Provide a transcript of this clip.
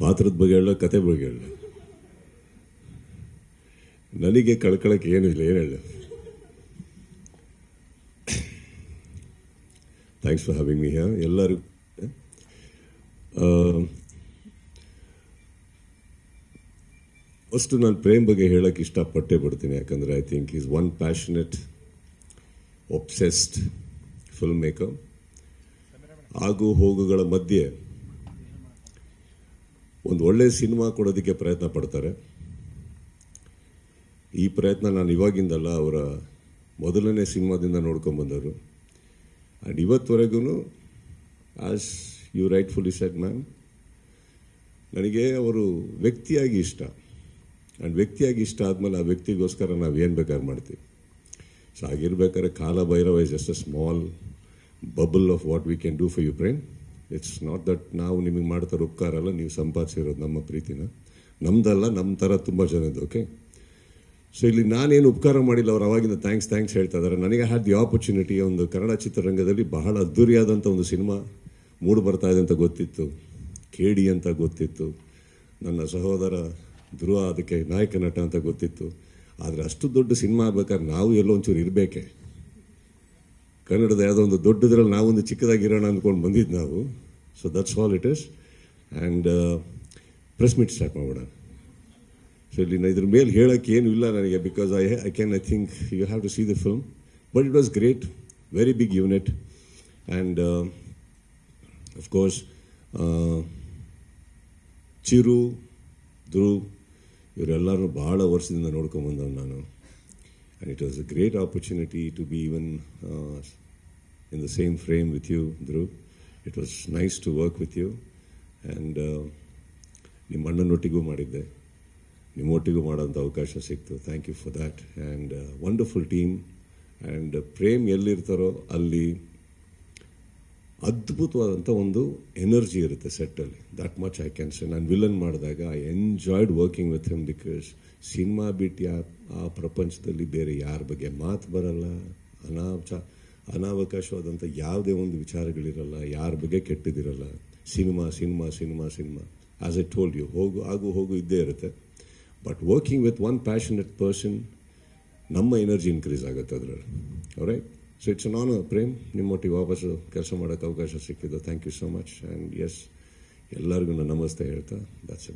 ಪಾತ್ರದ ಬಗ್ಗೆ ಹೇಳ, ಕತೆ ಬಗ್ಗೆ ಹೇಳ, ನನಗೆ ಕಳ್ಕೊಳಕ್ಕೆ ಏನೂ ಇಲ್ಲ. ಏನು ಹೇಳ. Thanks for having me here. ಎಲ್ಲರೂ ಫಸ್ಟು ನಾನು ಪ್ರೇಮ್ ಬಗ್ಗೆ ಹೇಳೋಕ್ಕೆ ಇಷ್ಟಪಟ್ಟೇ ಬಿಡ್ತೀನಿ. ಯಾಕಂದರೆ I think is one passionate, obsessed film maker. ಆಗು ಹೋಗುಗಳ ಮಧ್ಯೆ ಒಂದು ಒಳ್ಳೆಯ ಸಿನಿಮಾ ಕೊಡೋದಕ್ಕೆ ಪ್ರಯತ್ನ ಪಡ್ತಾರೆ. ಈ ಪ್ರಯತ್ನ ನಾನು ಇವಾಗಿಂದಲ್ಲ, ಅವರ ಮೊದಲನೇ ಸಿನಿಮಾದಿಂದ ನೋಡ್ಕೊಂಬಂದವರು. ಆ್ಯಂಡ್ ಇವತ್ತುವರೆಗೂ as you rightfully said ma'am, ನನಗೆ ಅವರು ವ್ಯಕ್ತಿಯಾಗಿ ಇಷ್ಟ. ಆ್ಯಂಡ್ ವ್ಯಕ್ತಿಯಾಗಿ ಇಷ್ಟ ಆದಮೇಲೆ ಆ ವ್ಯಕ್ತಿಗೋಸ್ಕರ ನಾವು ಏನು ಬೇಕಾದ್ರೆ ಮಾಡ್ತೀವಿ. ಸೊ ಆಗಿರ್ಬೇಕಾದ್ರೆ Kaala Bhairava is just a small bubble of what we can do for you Prem. It's not that ನಾವು ನಿಮಗೆ ಮಾಡ್ತಾರೆ ಉಪಕಾರ ಅಲ್ಲ, ನೀವು ಸಂಪಾದಿಸಿರೋದು ನಮ್ಮ ಪ್ರೀತಿನ, ನಮ್ದಲ್ಲ, ನಮ್ಮ ಥರ ತುಂಬ ಜನದ್ದು. ಓಕೆ, ಸೊ ಇಲ್ಲಿ ನಾನೇನು ಉಪಕಾರ ಮಾಡಿಲ್ಲ, ಅವ್ರು ಅವಾಗಿಂದ ಥ್ಯಾಂಕ್ಸ್ ಹೇಳ್ತಾ ಇದ್ದಾರೆ. ನನಗೆ ಹ್ಯಾಡ್ ದಿ ಆಪರ್ಚುನಿಟಿ ಒಂದು ಕನ್ನಡ ಚಿತ್ರರಂಗದಲ್ಲಿ ಬಹಳ ಅದ್ಧೂರಿಯಾದಂಥ ಒಂದು ಸಿನಿಮಾ ಮೂಡಿ ಬರ್ತಾ ಇದೆ ಅಂತ ಗೊತ್ತಿತ್ತು, ಕೇಡಿ ಅಂತ ಗೊತ್ತಿತ್ತು, ನನ್ನ ಸಹೋದರ ಧ್ರುವ ಅದಕ್ಕೆ ನಾಯಕ ನಟ ಅಂತ ಗೊತ್ತಿತ್ತು. ಆದರೆ ಅಷ್ಟು ದೊಡ್ಡ ಸಿನಿಮಾ ಆಗ್ಬೇಕಾದ್ರೆ ನಾವು ಎಲ್ಲೋ ಒಂಚೂರು ಇರಬೇಕೆ. ಕನ್ನಡದ ಯಾವುದೋ ಒಂದು ದೊಡ್ಡದ್ರಲ್ಲಿ ನಾವೊಂದು ಚಿಕ್ಕದಾಗಿರೋಣ ಅಂದ್ಕೊಂಡು ಬಂದಿದ್ದು ನಾವು. So that's all it is. And press meet start ಮಾಡೋಣ. ಸೊ ಇಲ್ಲಿ ಇದ್ರ ಮೇಲೆ ಹೇಳೋಕ್ಕೆ ಏನೂ ಇಲ್ಲ ನನಗೆ, because I think you have to see the film. But it was great, very big unit. And of course Chiru, Dhruv ಇವರೆಲ್ಲರೂ ಭಾಳ ವರ್ಷದಿಂದ ನೋಡ್ಕೊಂಬಂದವ್ ನಾನು. And it was a great opportunity to be even in the same frame with you, Dhruv. It was nice to work with you. And ನಿಮ್ಮ ಅಣ್ಣನೊಟ್ಟಿಗೂ ಮಾಡಿದ್ದೆ, ನಿಮ್ಮೊಟ್ಟಿಗೂ ಮಾಡೋಂಥ ಅವಕಾಶ ಸಿಕ್ತು. Thank you for that. And wonderful team. And Prem ಎಲ್ಲಿರ್ತಾರೋ ಅಲ್ಲಿ ಅದ್ಭುತವಾದಂಥ ಒಂದು ಎನರ್ಜಿ ಇರುತ್ತೆ ಸೆಟ್ಟಲ್ಲಿ. That much I can say. ನಾನು ವಿಲನ್ ಮಾಡಿದಾಗ I enjoyed working with him, because cinema ಬಿಟ್ಟು ಆ ಪ್ರಪಂಚದಲ್ಲಿ ಬೇರೆ ಯಾರ ಬಗ್ಗೆ ಮಾತು ಬರಲ್ಲ, ಅನಾವಕಾಶವಾದಂಥ ಯಾವುದೇ ಒಂದು ವಿಚಾರಗಳಿರಲ್ಲ, ಯಾರ ಬಗ್ಗೆ ಕೆಟ್ಟದಿರಲ್ಲ. Cinema cinema cinema cinema as I told you, ಹೋಗು ಇದ್ದೇ ಇರುತ್ತೆ. But working with one passionate person, ನಮ್ಮ ಎನರ್ಜಿ ಇನ್ಕ್ರೀಸ್ ಆಗುತ್ತೆ ಅದರಲ್ಲಿ. Right. So it's an honour Prem, ನಿಮ್ಮೊಟ್ಟಿಗೆ ವಾಪಸ್ಸು ಕೆಲಸ ಮಾಡೋಕ್ಕೆ ಅವಕಾಶ ಸಿಕ್ಕಿದ್ದು. Thank you so much. And yes, ಎಲ್ಲರಿಗೂ ನಾನು ನಮಸ್ತೆ ಹೇಳ್ತಾ, ದಟ್ಸ್ ಇಟ್.